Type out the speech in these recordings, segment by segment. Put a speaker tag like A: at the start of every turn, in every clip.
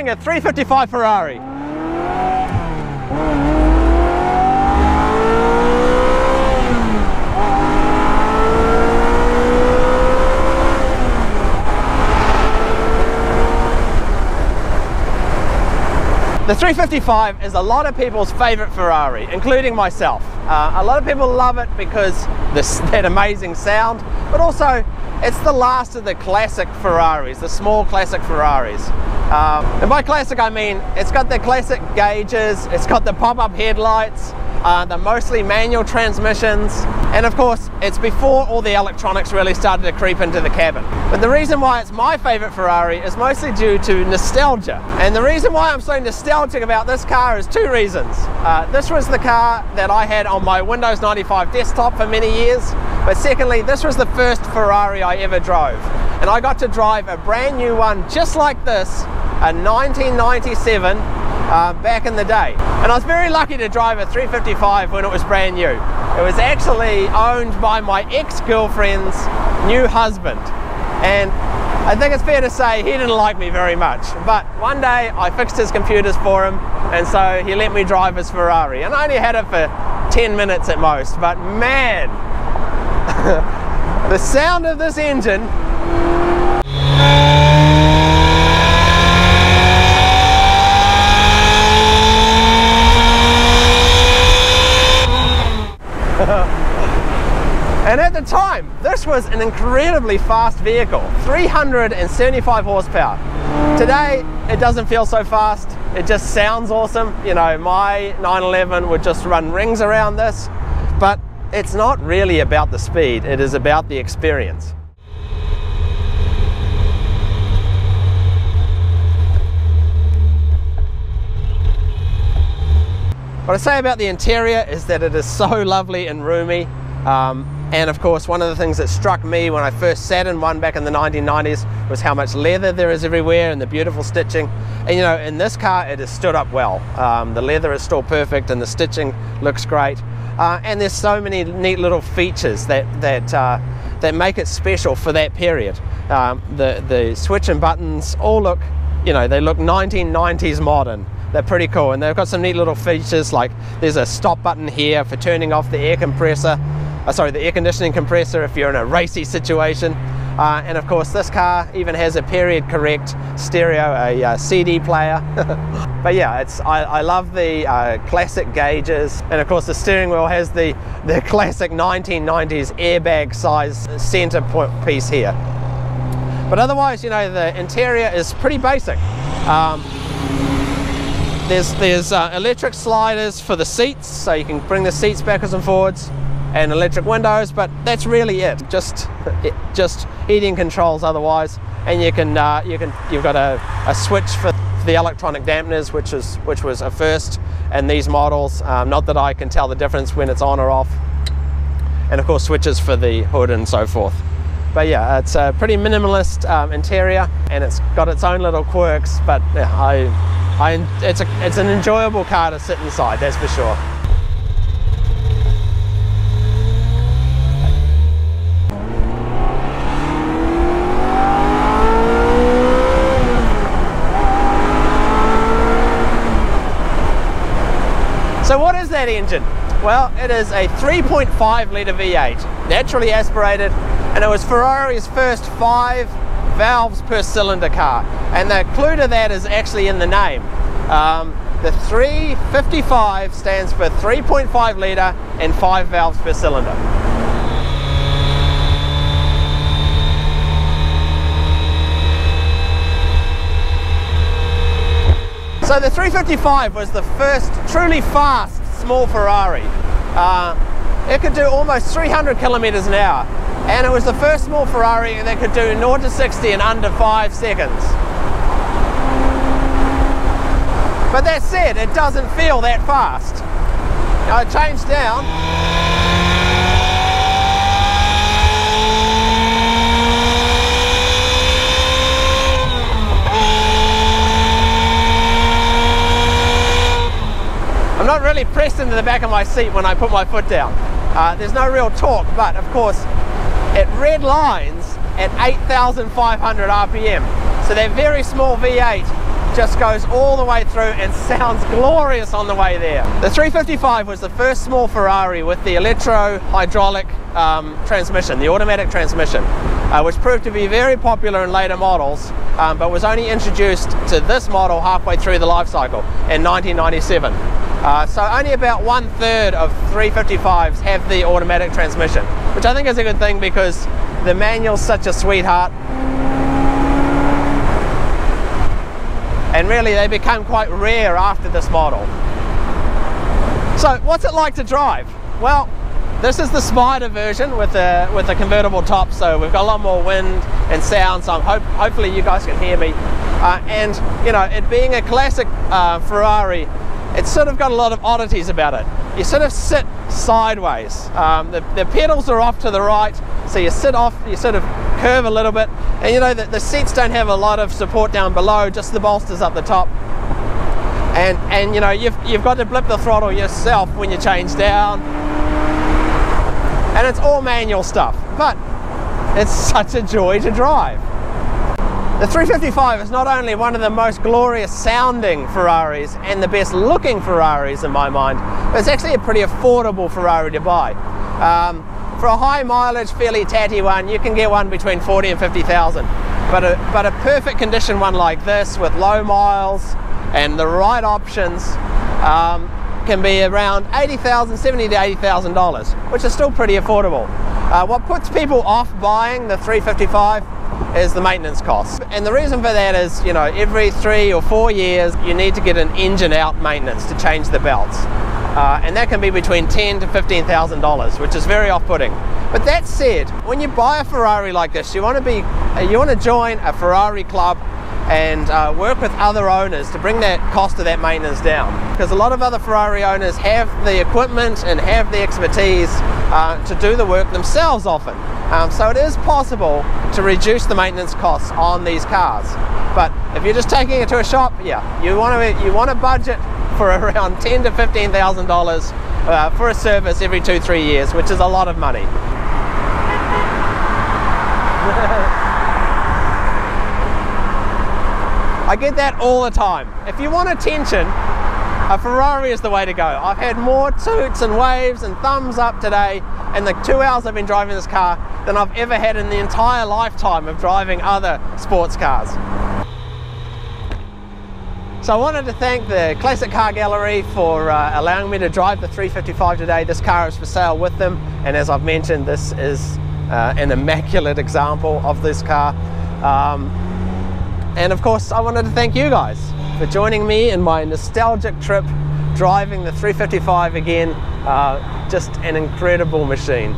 A: driving a 355 Ferrari. The 355 is a lot of people's favorite Ferrari, including myself. A lot of people love it because that amazing sound, but also it's the last of the classic Ferraris, the small classic Ferraris. And by classic I mean it's got the classic gauges, it's got the pop-up headlights, the mostly manual transmissions, and of course it's before all the electronics really started to creep into the cabin. But the reason why it's my favorite Ferrari is mostly due to nostalgia. And the reason why I'm so nostalgic about this car is two reasons. This was the car that I had on my Windows 95 desktop for many years, but secondly, this was the first Ferrari I ever drove. And I got to drive a brand new one just like this, a 1997, back in the day. And I was very lucky to drive a 355 when it was brand new. It was actually owned by my ex-girlfriend's new husband. And I think it's fair to say he didn't like me very much. But one day I fixed his computers for him, and so he let me drive his Ferrari. And I only had it for 10 minutes at most, but man, the sound of this engine. And at the time, this was an incredibly fast vehicle, 375 horsepower. Today, it doesn't feel so fast. It just sounds awesome. You know, my 911 would just run rings around this, but it's not really about the speed. It is about the experience. What I say about the interior is that it is so lovely and roomy. And of course, one of the things that struck me when I first sat in one back in the 1990s was how much leather there is everywhere and the beautiful stitching. And you know, in this car it has stood up well. The leather is still perfect and the stitching looks great. And there's so many neat little features that make it special for that period. The switch and buttons all look, you know, they look 1990s modern. They're pretty cool, and they've got some neat little features, like there's a stop button here for turning off the air compressor, the air conditioning compressor if you're in a racy situation. And of course this car even has a period correct stereo, a CD player. But yeah, I love the classic gauges, and of course the steering wheel has the classic 1990s airbag size center piece here. But otherwise, you know, the interior is pretty basic. There's electric sliders for the seats, so you can bring the seats backwards and forwards, and electric windows, but that's really it. Just heating controls otherwise, and you've got a switch for the electronic dampeners, which was a first in these models. Not that I can tell the difference when it's on or off, and of course switches for the hood and so forth. But yeah, it's a pretty minimalist interior, and it's got its own little quirks, but yeah, it's an enjoyable car to sit inside, that's for sure. So what is that engine? Well, it is a 3.5 litre V8, naturally aspirated, and it was Ferrari's first 5 valves per cylinder car, and the clue to that is actually in the name. The 355 stands for 3.5 litre and 5 valves per cylinder. So the 355 was the first truly fast small Ferrari. It could do almost 300 kilometers an hour, and it was the first small Ferrari that could do 0 to 60 in under 5 seconds. But that said, it doesn't feel that fast. Now I changed down. I'm not really pressed into the back of my seat when I put my foot down. There's no real torque, but of course it red lines at 8,500 RPM. So that very small V8 just goes all the way through and sounds glorious on the way there. The 355 was the first small Ferrari with the electro-hydraulic transmission, the automatic transmission, which proved to be very popular in later models, but was only introduced to this model halfway through the life cycle in 1997. So only about 1/3 of 355s have the automatic transmission, which I think is a good thing because the manual's such a sweetheart. And really they became quite rare after this model. So what's it like to drive? Well, this is the Spider version with a convertible top, so we've got a lot more wind and sound, so hopefully you guys can hear me. And you know, it being a classic Ferrari, it's sort of got a lot of oddities about it. You sort of sit sideways. The pedals are off to the right, so you sit off, you sort of curve a little bit, and you know the seats don't have a lot of support down below, just the bolsters up the top. And you know, you've got to blip the throttle yourself when you change down. And it's all manual stuff, but it's such a joy to drive. The 355 is not only one of the most glorious sounding Ferraris and the best looking Ferraris in my mind, but it's actually a pretty affordable Ferrari to buy. For a high mileage, fairly tatty one, you can get one between 40 and 50,000. But a perfect condition one like this with low miles and the right options can be around $80,000, $70,000 to $80,000, which is still pretty affordable. What puts people off buying the 355 is the maintenance costs. And the reason for that is, you know, every 3 or 4 years you need to get an engine out maintenance to change the belts. And that can be between $10,000 to $15,000, which is very off-putting. But that said, when you buy a Ferrari like this, you want to join a Ferrari club and work with other owners to bring that cost of that maintenance down. Because a lot of other Ferrari owners have the equipment and have the expertise to do the work themselves often. So it is possible to reduce the maintenance costs on these cars. But if you're just taking it to a shop, yeah, you want to budget for around $10,000 to $15,000 for a service every 2-3 years, which is a lot of money. I get that all the time. If you want attention, a Ferrari is the way to go. I've had more toots and waves and thumbs up today in the 2 hours I've been driving this car than I've ever had in the entire lifetime of driving other sports cars. So I wanted to thank the Classic Car Gallery for allowing me to drive the 355 today. This car is for sale with them, and as I've mentioned, this is an immaculate example of this car. And of course, I wanted to thank you guys for joining me in my nostalgic trip driving the 355 again. Just an incredible machine.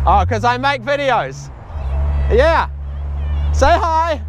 A: Oh, because I make videos. Yeah. Say hi.